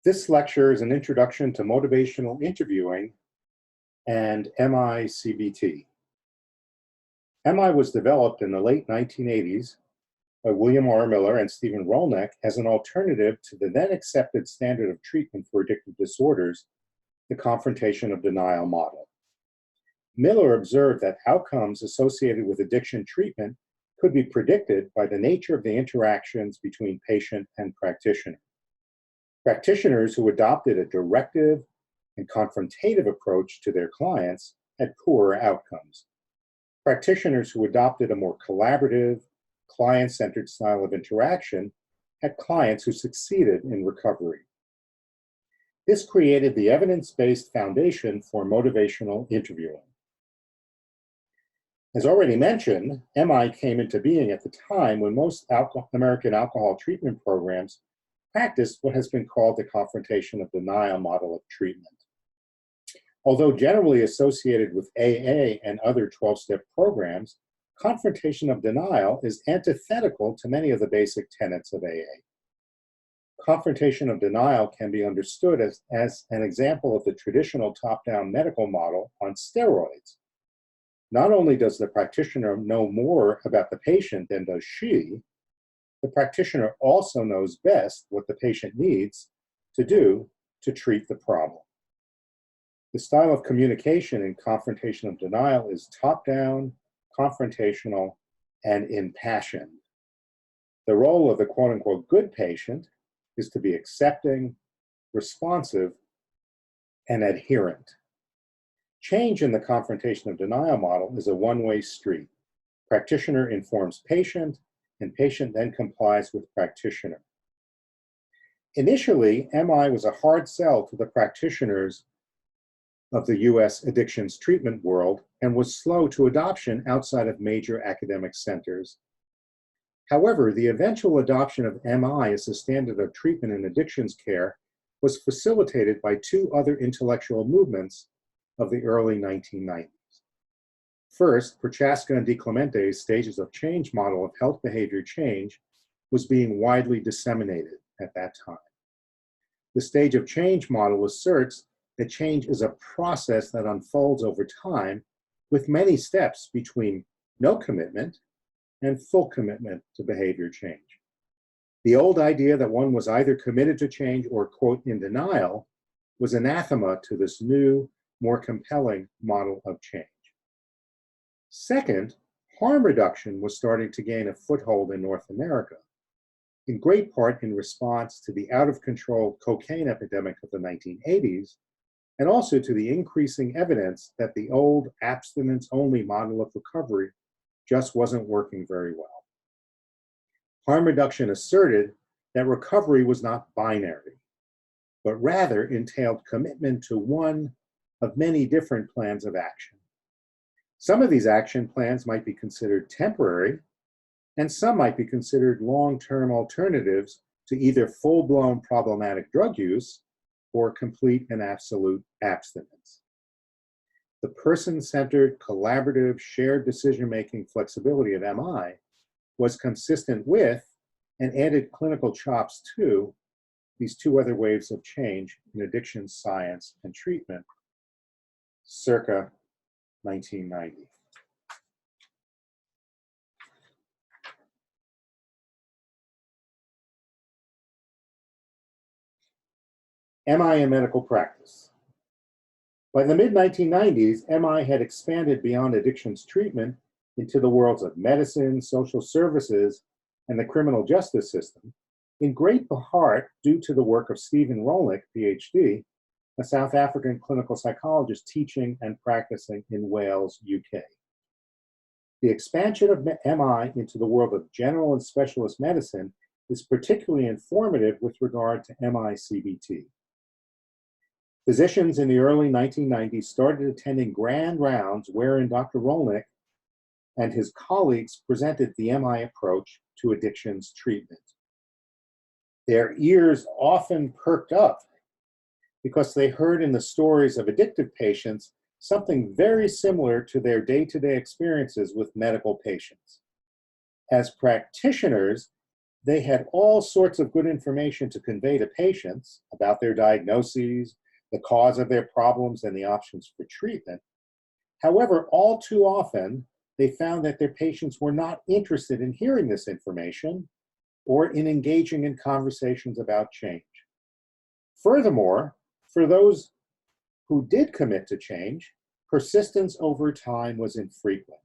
This lecture is an introduction to motivational interviewing and MI-CBT. MI was developed in the late 1980s by William R. Miller and Stephen Rolnick as an alternative to the then accepted standard of treatment for addictive disorders, the confrontation of denial model. Miller observed that outcomes associated with addiction treatment could be predicted by the nature of the interactions between patient and practitioner. Practitioners who adopted a directive and confrontative approach to their clients had poorer outcomes. Practitioners who adopted a more collaborative, client-centered style of interaction had clients who succeeded in recovery. This created the evidence-based foundation for motivational interviewing. As already mentioned, MI came into being at the time when most American alcohol treatment programs practiced what has been called the confrontation of denial model of treatment. Although generally associated with AA and other 12-step programs, confrontation of denial is antithetical to many of the basic tenets of AA. Confrontation of denial can be understood as an example of the traditional top-down medical model on steroids. Not only does the practitioner know more about the patient than does she, the practitioner also knows best what the patient needs to do to treat the problem. The style of communication in confrontation of denial is top-down, confrontational, and impassioned. The role of the quote-unquote good patient is to be accepting, responsive, and adherent. Change in the confrontation of denial model is a one-way street. Practitioner informs patient, and patient then complies with practitioner. Initially, MI was a hard sell to the practitioners of the US addictions treatment world and was slow to adoption outside of major academic centers. However, the eventual adoption of MI as a standard of treatment in addictions care was facilitated by two other intellectual movements of the early 1990s. First, Prochaska and DiClemente's stages of change model of health behavior change was being widely disseminated at that time. The stage of change model asserts that change is a process that unfolds over time with many steps between no commitment and full commitment to behavior change. The old idea that one was either committed to change or, quote, in denial was anathema to this new, more compelling model of change. Second, harm reduction was starting to gain a foothold in North America, in great part in response to the out-of-control cocaine epidemic of the 1980s, and also to the increasing evidence that the old abstinence-only model of recovery just wasn't working very well. Harm reduction asserted that recovery was not binary, but rather entailed commitment to one of many different plans of action. Some of these action plans might be considered temporary, and some might be considered long-term alternatives to either full-blown problematic drug use or complete and absolute abstinence. The person-centered, collaborative, shared decision-making flexibility of MI was consistent with and added clinical chops to these two other waves of change in addiction science and treatment circa 1990. MI in medical practice. By the mid-1990s, MI had expanded beyond addictions treatment into the worlds of medicine, social services, and the criminal justice system, in great part due to the work of Stephen Rolnick, PhD, a South African clinical psychologist teaching and practicing in Wales, UK. The expansion of MI into the world of general and specialist medicine is particularly informative with regard to MI-CBT. Physicians in the early 1990s started attending grand rounds wherein Dr. Rolnick and his colleagues presented the MI approach to addictions treatment. Their ears often perked up because they heard in the stories of addicted patients something very similar to their day-to-day experiences with medical patients. As practitioners, They had all sorts of good information to convey to patients about their diagnoses, the cause of their problems, and the options for treatment. However, all too often, they found that their patients were not interested in hearing this information or in engaging in conversations about change. Furthermore, for those who did commit to change, persistence over time was infrequent.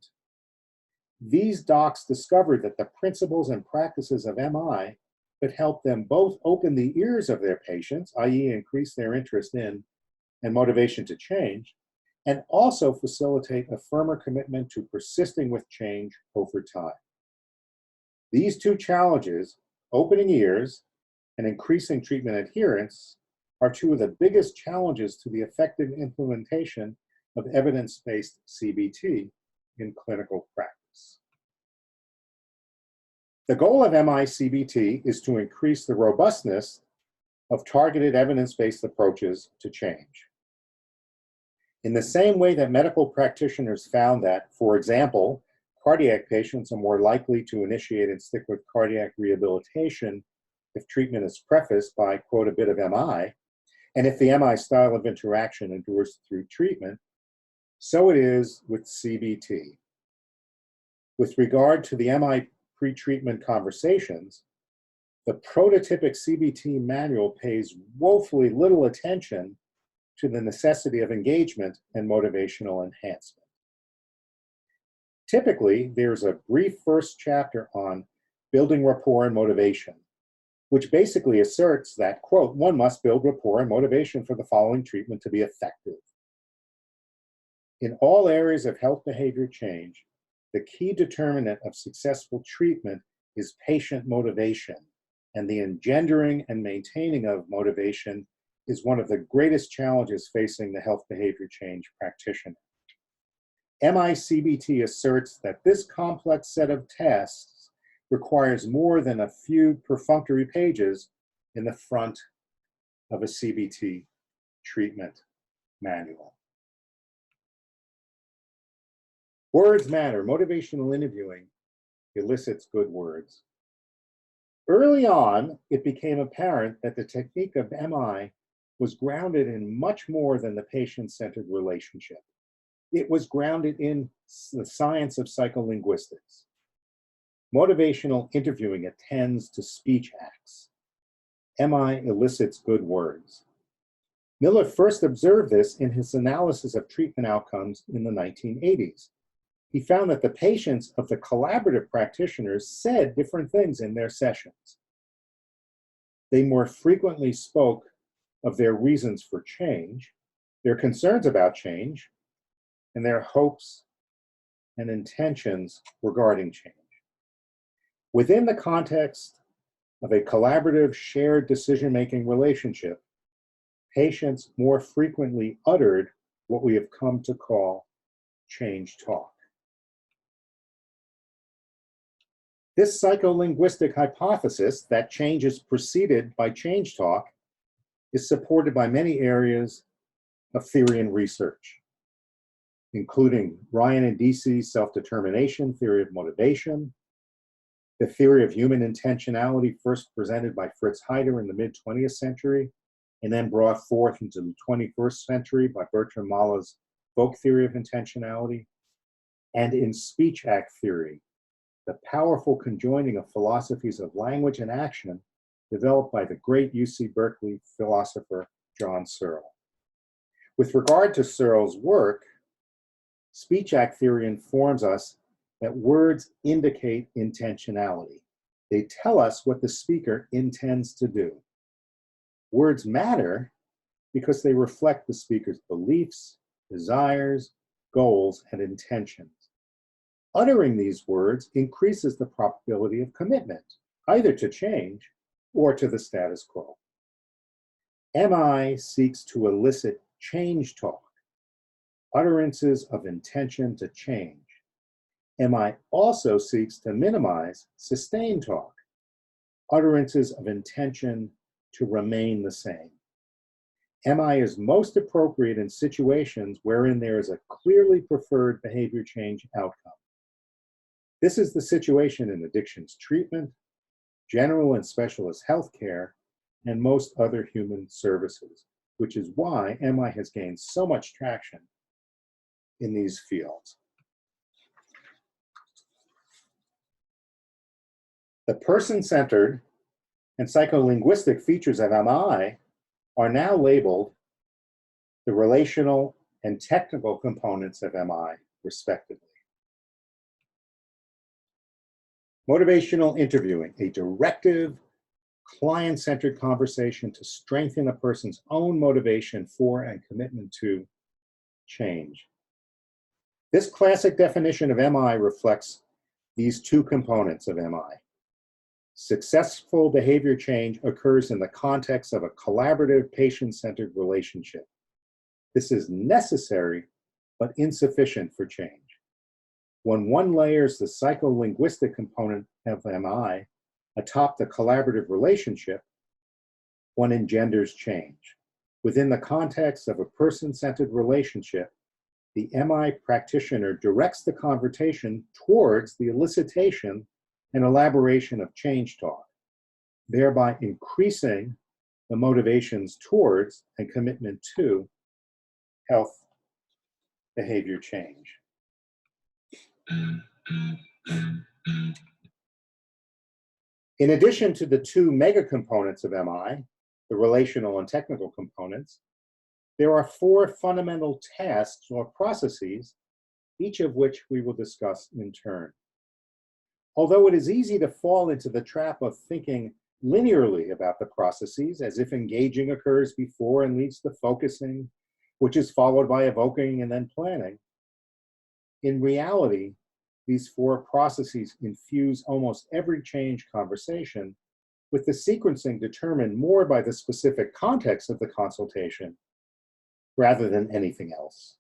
These docs discovered that the principles and practices of MI could help them both open the ears of their patients, i.e. increase their interest in and motivation to change, and also facilitate a firmer commitment to persisting with change over time. These two challenges, opening ears and increasing treatment adherence, are two of the biggest challenges to the effective implementation of evidence-based CBT in clinical practice. The goal of MI-CBT is to increase the robustness of targeted evidence-based approaches to change. In the same way that medical practitioners found that, for example, cardiac patients are more likely to initiate and stick with cardiac rehabilitation if treatment is prefaced by, quote, a bit of MI, and if the MI style of interaction endures through treatment, so it is with CBT. With regard to the MI pre-treatment conversations, the prototypic CBT manual pays woefully little attention to the necessity of engagement and motivational enhancement. Typically, there's a brief first chapter on building rapport and motivation, which basically asserts that, quote, one must build rapport and motivation for the following treatment to be effective. In all areas of health behavior change, the key determinant of successful treatment is patient motivation, and the engendering and maintaining of motivation is one of the greatest challenges facing the health behavior change practitioner. MI-CBT asserts that this complex set of tasks requires more than a few perfunctory pages in the front of a CBT treatment manual. Words matter. Motivational interviewing elicits good words. Early on, it became apparent that the technique of MI was grounded in much more than the patient-centered relationship. It was grounded in the science of psycholinguistics. Motivational interviewing attends to speech acts. MI elicits good words. Miller first observed this in his analysis of treatment outcomes in the 1980s. He found that the patients of the collaborative practitioners said different things in their sessions. They more frequently spoke of their reasons for change, their concerns about change, and their hopes and intentions regarding change. Within the context of a collaborative, shared decision-making relationship, patients more frequently uttered what we have come to call change talk. This psycholinguistic hypothesis that change is preceded by change talk is supported by many areas of theory and research, including Ryan and Deasy's self-determination theory of motivation, the theory of human intentionality first presented by Fritz Heider in the mid-20th century, and then brought forth into the 21st century by Bertrand Malle's folk theory of intentionality, and in speech act theory, the powerful conjoining of philosophies of language and action developed by the great UC Berkeley philosopher John Searle. With regard to Searle's work, speech act theory informs us that words indicate intentionality. They tell us what the speaker intends to do. Words matter because they reflect the speaker's beliefs, desires, goals, and intentions. Uttering these words increases the probability of commitment, either to change or to the status quo. MI seeks to elicit change talk, utterances of intention to change. MI also seeks to minimize sustained talk, utterances of intention to remain the same. MI is most appropriate in situations wherein there is a clearly preferred behavior change outcome. This is the situation in addictions treatment, general and specialist healthcare, and most other human services, which is why MI has gained so much traction in these fields. The person-centered and psycholinguistic features of MI are now labeled the relational and technical components of MI, respectively. Motivational interviewing, a directive, client-centered conversation to strengthen a person's own motivation for and commitment to change. This classic definition of MI reflects these two components of MI. Successful behavior change occurs in the context of a collaborative, patient-centered relationship. This is necessary, but insufficient for change. When one layers the psycholinguistic component of MI atop the collaborative relationship, one engenders change. Within the context of a person-centered relationship, the MI practitioner directs the conversation towards the elicitation and elaboration of change talk, thereby increasing the motivations towards and commitment to health behavior change. In addition to the two mega components of MI, the relational and technical components, there are four fundamental tasks or processes, each of which we will discuss in turn. Although it is easy to fall into the trap of thinking linearly about the processes, as if engaging occurs before and leads to focusing, which is followed by evoking and then planning, in reality, these four processes infuse almost every change conversation, with the sequencing determined more by the specific context of the consultation rather than anything else.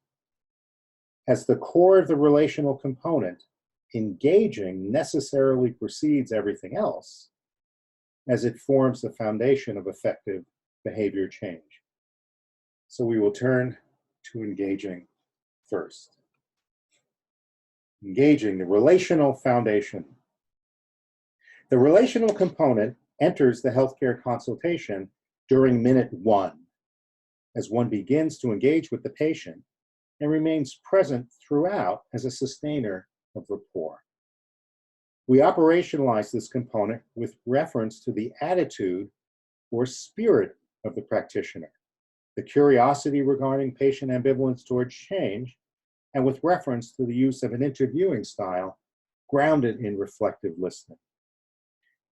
As the core of the relational component, engaging necessarily precedes everything else, as it forms the foundation of effective behavior change. So we will turn to engaging first. Engaging, the relational foundation. The relational component enters the healthcare consultation during minute 1, as one begins to engage with the patient and remains present throughout as a sustainer of rapport. We operationalize this component with reference to the attitude or spirit of the practitioner, the curiosity regarding patient ambivalence towards change, and with reference to the use of an interviewing style grounded in reflective listening.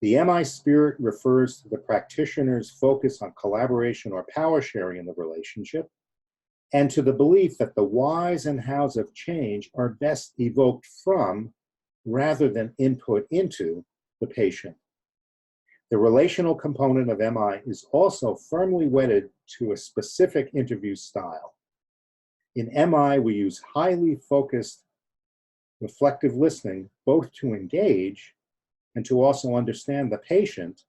The MI spirit refers to the practitioner's focus on collaboration or power sharing in the relationship, and to the belief that the whys and hows of change are best evoked from, rather than input into, the patient. The relational component of MI is also firmly wedded to a specific interview style. In MI, we use highly focused, reflective listening, both to engage and to also understand the patient,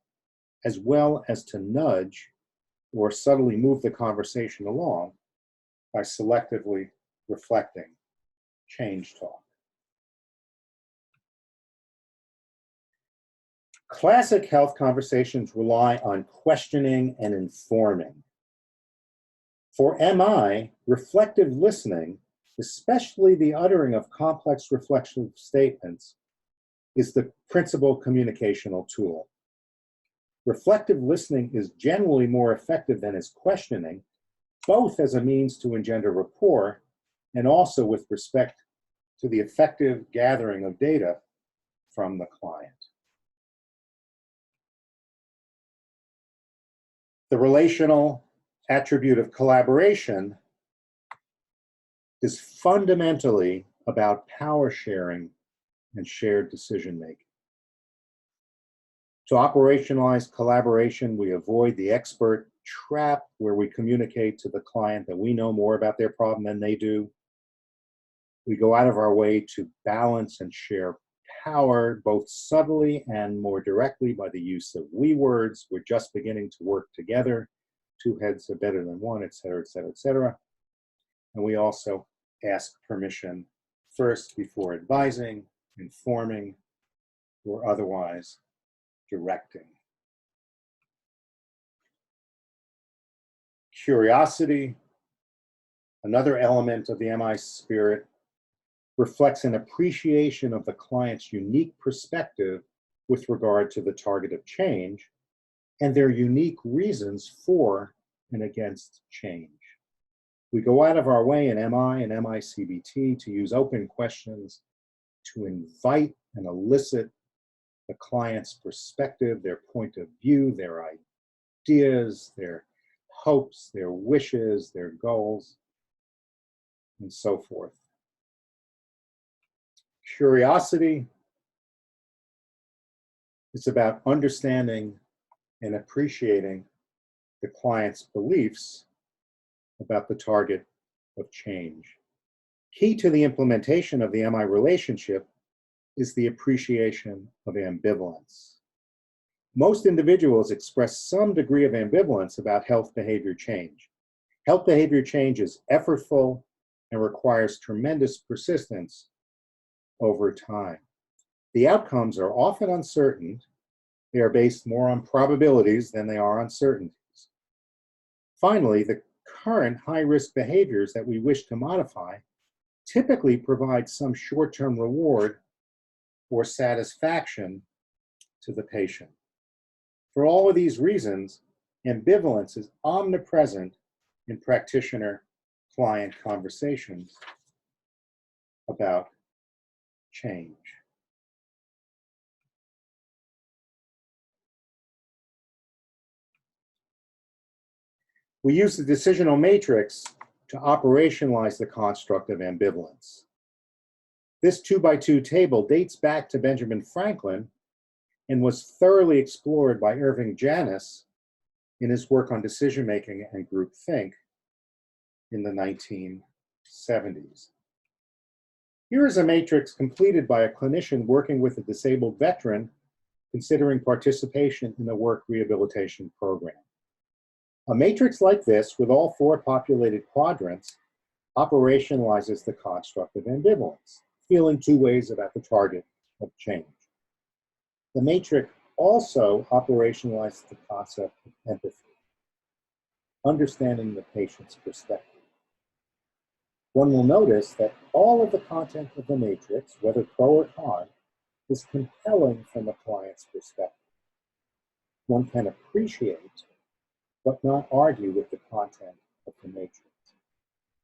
as well as to nudge or subtly move the conversation along by selectively reflecting change talk. Classic health conversations rely on questioning and informing. For MI, reflective listening, especially the uttering of complex reflexive statements, is the principal communicational tool. Reflective listening is generally more effective than is questioning, both as a means to engender rapport and also with respect to the effective gathering of data from the client. The relational attribute of collaboration is fundamentally about power sharing and shared decision making. To operationalize collaboration, we avoid the expert trap where we communicate to the client that we know more about their problem than they do. We go out of our way to balance and share power, both subtly and more directly by the use of we words. We're just beginning to work together. Two heads are better than one, et cetera, et cetera, et cetera. And we also ask permission first before advising, informing, or otherwise directing. Curiosity, another element of the MI spirit, reflects an appreciation of the client's unique perspective with regard to the target of change and their unique reasons for and against change. We go out of our way in MI and MI-CBT to use open questions to invite and elicit the client's perspective, their point of view, their ideas, their hopes, their wishes, their goals, and so forth. Curiosity is about understanding and appreciating the client's beliefs about the target of change. Key to the implementation of the MI relationship is the appreciation of ambivalence. Most individuals express some degree of ambivalence about health behavior change. Health behavior change is effortful and requires tremendous persistence over time. The outcomes are often uncertain. They are based more on probabilities than they are on certainties. Finally, the current high-risk behaviors that we wish to modify typically provide some short-term reward or satisfaction to the patient. For all of these reasons, ambivalence is omnipresent in practitioner-client conversations about change. We use the decisional matrix to operationalize the construct of ambivalence. This 2x2 table dates back to Benjamin Franklin and was thoroughly explored by Irving Janis in his work on decision-making and groupthink in the 1970s. Here is a matrix completed by a clinician working with a disabled veteran considering participation in a work rehabilitation program. A matrix like this, with all four populated quadrants, operationalizes the construct of ambivalence, feeling two ways about the target of change. The matrix also operationalizes the concept of empathy, understanding the patient's perspective. One will notice that all of the content of the matrix, whether pro or con, is compelling from the client's perspective. One can appreciate but not argue with the content of the matrix.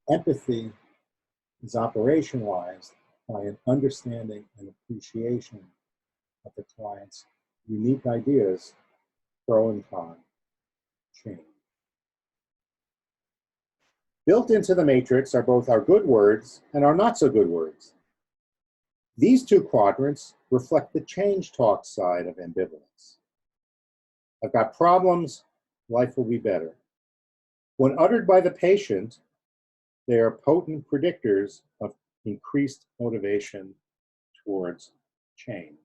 Empathy is operationalized by an understanding and appreciation of the client's unique ideas, pro and con, change. Built into the matrix are both our good words and our not so good words. These two quadrants reflect the change talk side of ambivalence. I've got problems, life will be better. When uttered by the patient, they are potent predictors of increased motivation towards change.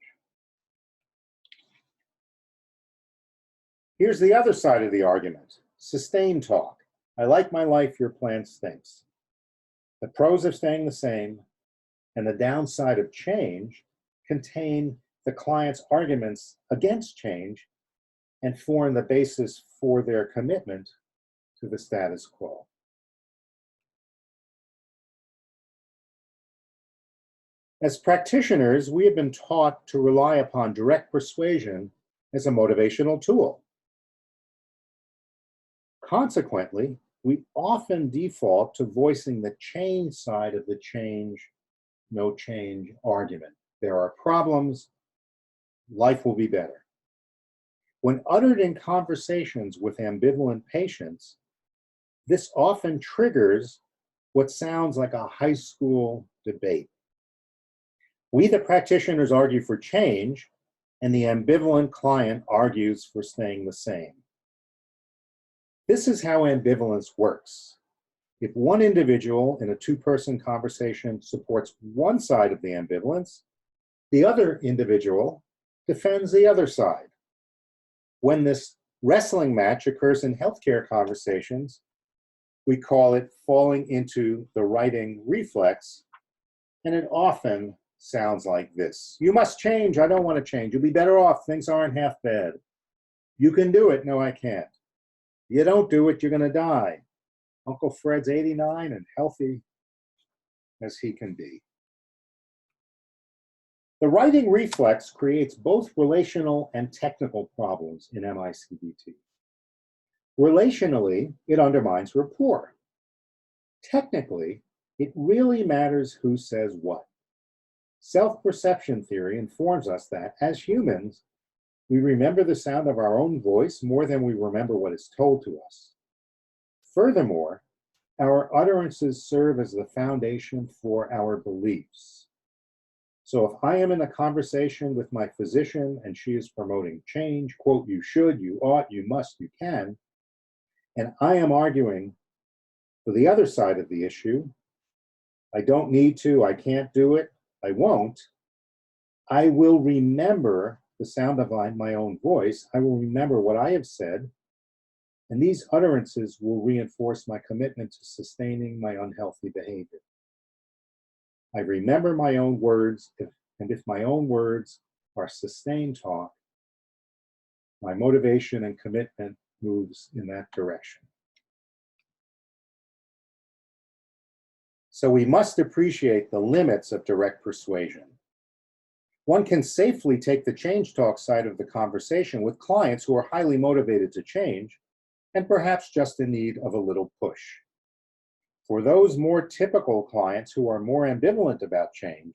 Here's the other side of the argument, sustained talk. I like my life, your plan stinks. The pros of staying the same and the downside of change contain the client's arguments against change and form the basis for their commitment to the status quo. As practitioners, we have been taught to rely upon direct persuasion as a motivational tool. Consequently, we often default to voicing the change side of the change, no change argument. There are problems, life will be better. When uttered in conversations with ambivalent patients, this often triggers what sounds like a high school debate. We, the practitioners, argue for change, and the ambivalent client argues for staying the same. This is how ambivalence works. If one individual in a two-person conversation supports one side of the ambivalence, the other individual defends the other side. When this wrestling match occurs in healthcare conversations, we call it falling into the righting reflex, and it often sounds like this. You must change. I don't want to change. You'll be better off. Things aren't half bad. You can do it. No, I can't. You don't do it, you're going to die. Uncle Fred's 89 and healthy as he can be. The writing reflex creates both relational and technical problems in MI-CBT. Relationally, it undermines rapport. Technically, it really matters who says what. Self-perception theory informs us that, as humans, we remember the sound of our own voice more than we remember what is told to us. Furthermore, our utterances serve as the foundation for our beliefs. So if I am in a conversation with my physician and she is promoting change, quote, you should, you ought, you must, you can, and I am arguing for the other side of the issue, I don't need to, I can't do it, I won't, I will remember the sound of my own voice, I will remember what I have said, and these utterances will reinforce my commitment to sustaining my unhealthy behavior. I remember my own words, and if my own words are sustained talk, my motivation and commitment moves in that direction. So we must appreciate the limits of direct persuasion. One can safely take the change talk side of the conversation with clients who are highly motivated to change and perhaps just in need of a little push. For those more typical clients who are more ambivalent about change,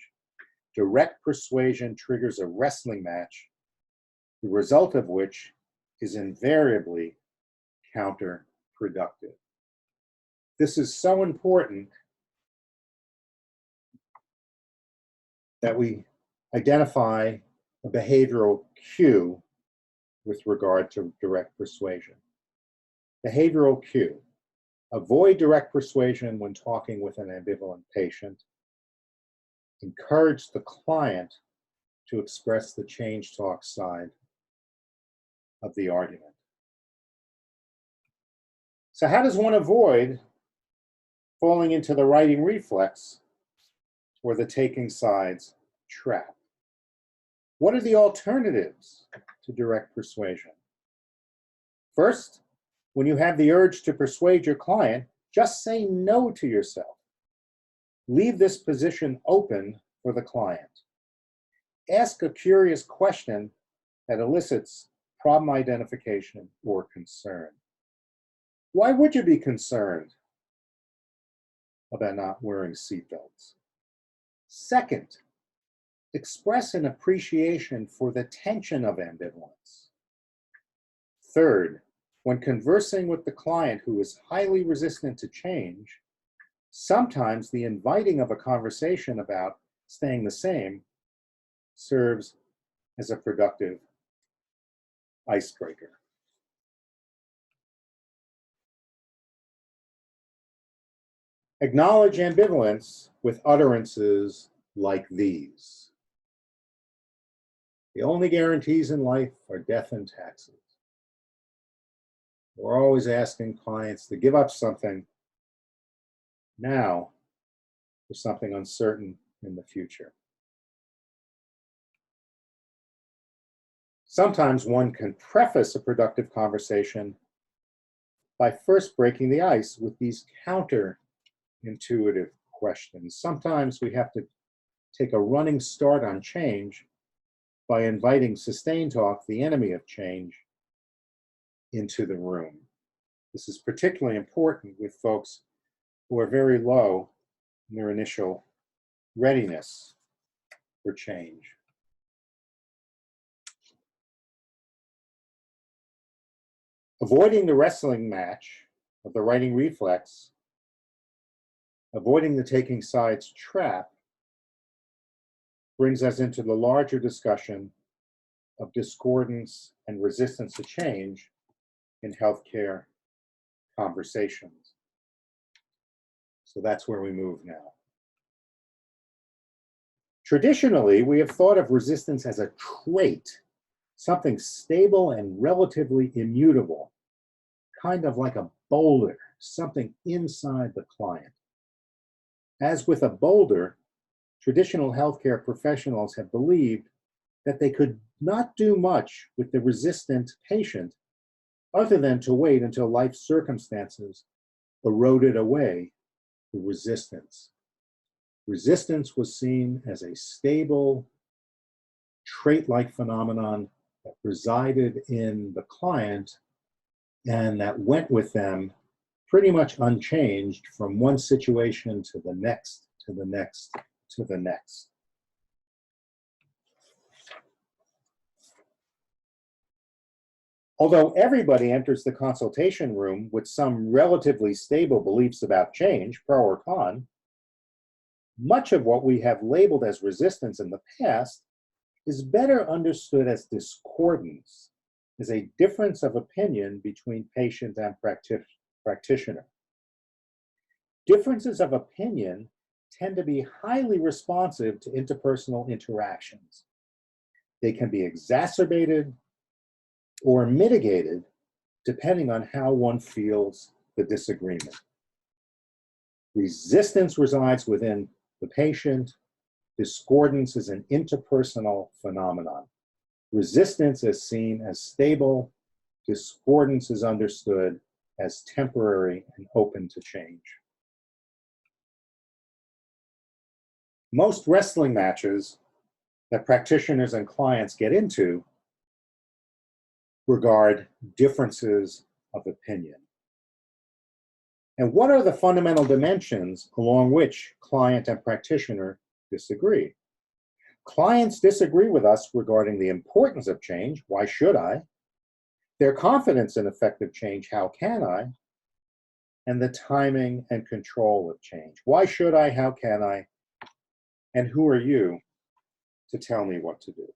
direct persuasion triggers a wrestling match, the result of which is invariably counterproductive. This is so important that we identify a behavioral cue with regard to direct persuasion. Behavioral cue. Avoid direct persuasion when talking with an ambivalent patient. Encourage the client to express the change talk side of the argument. So how does one avoid falling into the writing reflex or the taking sides trap? What are the alternatives to direct persuasion? First, when you have the urge to persuade your client, just say no to yourself. Leave this position open for the client. Ask a curious question that elicits problem identification or concern. Why would you be concerned about not wearing seatbelts? Second, express an appreciation for the tension of ambivalence. Third, when conversing with the client who is highly resistant to change, sometimes the inviting of a conversation about staying the same serves as a productive icebreaker. Acknowledge ambivalence with utterances like these. The only guarantees in life are death and taxes. We're always asking clients to give up something now for something uncertain in the future. Sometimes one can preface a productive conversation by first breaking the ice with these counterintuitive questions. Sometimes we have to take a running start on change by inviting sustained talk, the enemy of change, into the room. This is particularly important with folks who are very low in their initial readiness for change. Avoiding the wrestling match of the writing reflex, avoiding the taking sides trap, brings us into the larger discussion of discordance and resistance to change in healthcare conversations. So that's where we move now. Traditionally, we have thought of resistance as a trait, something stable and relatively immutable, kind of like a boulder, something inside the client. As with a boulder, traditional healthcare professionals have believed that they could not do much with the resistant patient other than to wait until life circumstances eroded away the resistance. Resistance was seen as a stable, trait-like phenomenon that resided in the client and that went with them pretty much unchanged from one situation to the next, to the next, to the next. Although everybody enters the consultation room with some relatively stable beliefs about change, pro or con, much of what we have labeled as resistance in the past is better understood as discordance, as a difference of opinion between patient and practitioner. Differences of opinion tend to be highly responsive to interpersonal interactions. They can be exacerbated or mitigated depending on how one feels the disagreement. Resistance resides within the patient. Discordance is an interpersonal phenomenon. Resistance is seen as stable. Discordance is understood as temporary and open to change. Most wrestling matches that practitioners and clients get into regard differences of opinion. And what are the fundamental dimensions along which client and practitioner disagree? Clients disagree with us regarding the importance of change, why should I? Their confidence in effective change, how can I? And the timing and control of change. Why should I, how can I? And who are you to tell me what to do?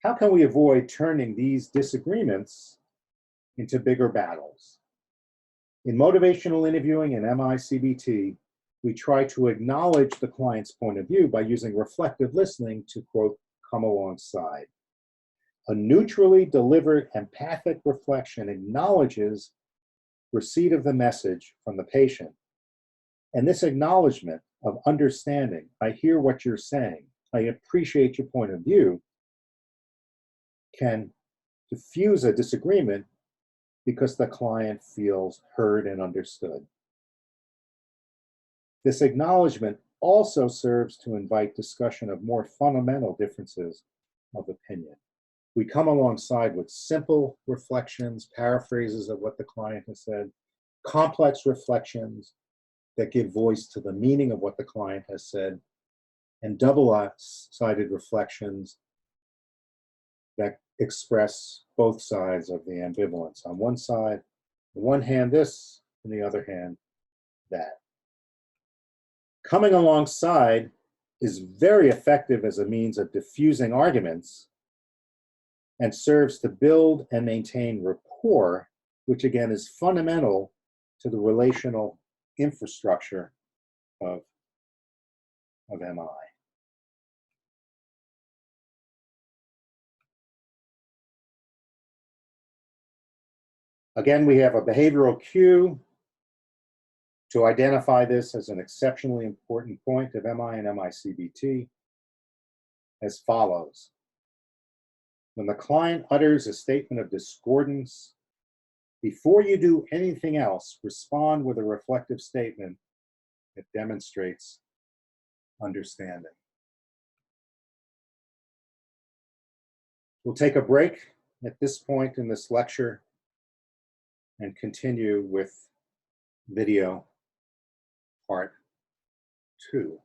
How can we avoid turning these disagreements into bigger battles? In motivational interviewing and MI-CBT, we try to acknowledge the client's point of view by using reflective listening to, quote, come alongside. A neutrally delivered empathic reflection acknowledges receipt of the message from the patient. And this acknowledgement of understanding, I hear what you're saying, I appreciate your point of view, can diffuse a disagreement because the client feels heard and understood. This acknowledgement also serves to invite discussion of more fundamental differences of opinion. We come alongside with simple reflections, paraphrases of what the client has said, complex reflections that give voice to the meaning of what the client has said, and double-sided reflections that express both sides of the ambivalence. On one side, on one hand this, on the other hand that. Coming alongside is very effective as a means of diffusing arguments and serves to build and maintain rapport, which again is fundamental to the relational infrastructure of MI. Again, we have a behavioral cue to identify this as an exceptionally important point of MI and MI-CBT as follows. When the client utters a statement of discordance, before you do anything else, respond with a reflective statement that demonstrates understanding. We'll take a break at this point in this lecture and continue with video part 2.